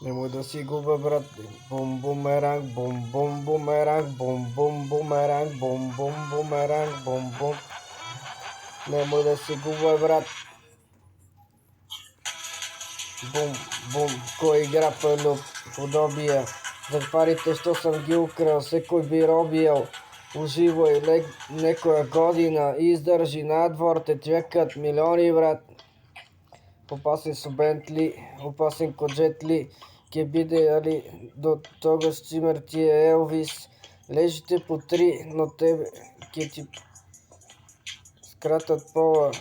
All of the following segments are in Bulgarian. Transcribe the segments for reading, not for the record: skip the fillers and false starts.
Немoj да си губя, брат. Бум бумеранг, бум бум бумеранг, бум бум бумеранг, бум бум бумеранг, бум бум. Немoj да си губя, брат. Бум бум, кой игра подобия. За парите, що съм ги украл, секой би робил. Уживай некоя година, издържи надвор, те чекат милиони, брат. Опасен со Бентли, опасен ко Джетли, ке биде али до тогаш цимер ти е Елвис. Лежите по три, но тебе ке ти скратат пола.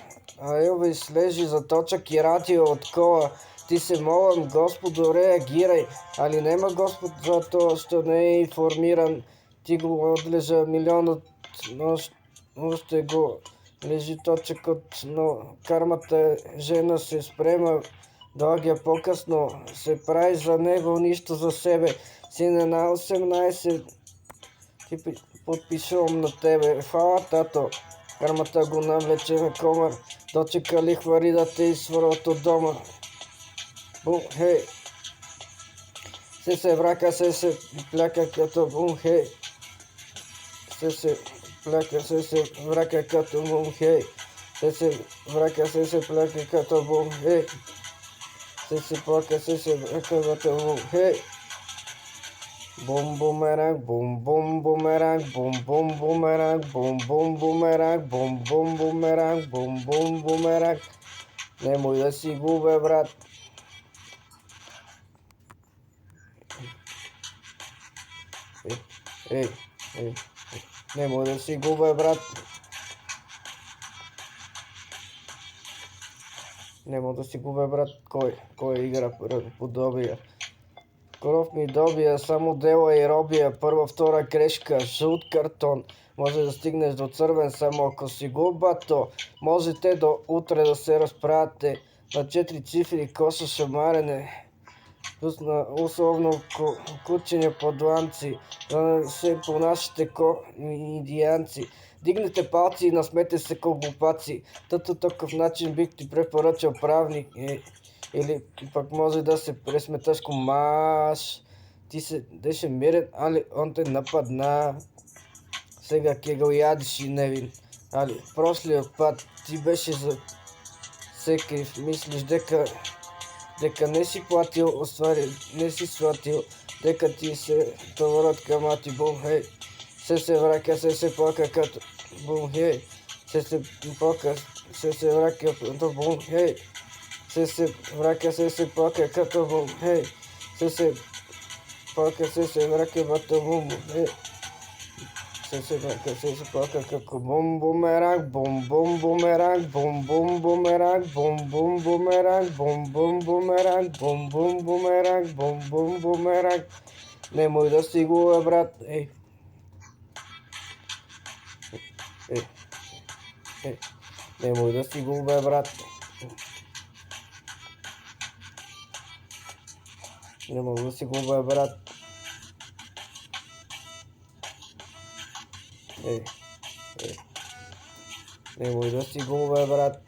А Елвис лежи заточак и радио от кола. Ти се молам, Господу, реагирай, али нема Господ за тоа што не е информиран. Ти го одлежа милионот, но още го лежи точекот, но кармата жена се спрема, доаѓа покасно, се прави за него, нищо за себе. Сине на 18, ти подпишувам на тебе. Фала, тато. Кармата го навлече на комар, дочека лихвари да те изврат от дома. Бум, хей. Се врака, се пляка като бум, хей. Се пляка, се врака като бум, хей. Се врака, се пляка като бум, хей. Се плака, се врака като бум, хей. Бум бумеранг, бум бум бумеранг, бум бум бумеранг, бум бум бумеранг, бум бум бумеранг, бум бум бумеранг. Немoj да си губя, брат. Ей, немoj да си губя, брат. Немoj да си губя, брат. Кой игра подобия? Кров ми добия, само дела и робия. Първа, втора грешка, жълт картон. Може да стигнеш до цървен, само ако си губато. Можете до утре да се разправяте на 4 цифри коша шамарене. Плюс на условно кученя подланци, да не се по нашите индианци. Дигнете палци и насмете се ко глупаци. Тато такъв начин бих ти препоръчал правник. Или пък може да се пресметаш комаш. Ти се деше мирен, али он те нападна. Сега ке го ядиш и невин. Али прошлия път ти беше за секрив. Мислиш дека не си платил, оствари не си сватил, дека ти се товарат камати, бум, хей. Се врака, се плака като бум, хей. Се плака, се врака като бум, хей. Се врака, се плака като бум, хей. Се плака, се врака като бум, хей. Се врака, се плака како бум бумеранг, бум бум бумеранг, бум бум бумеранг, бум бум бумеранг, бум бум бумеранг, бум бум бумеранг, бум бум бумеранг. Немoj да си губя, брат. Ей. Немoj да си губя, брат. Немoj да си губя, брат. Немoj да си губя, брат.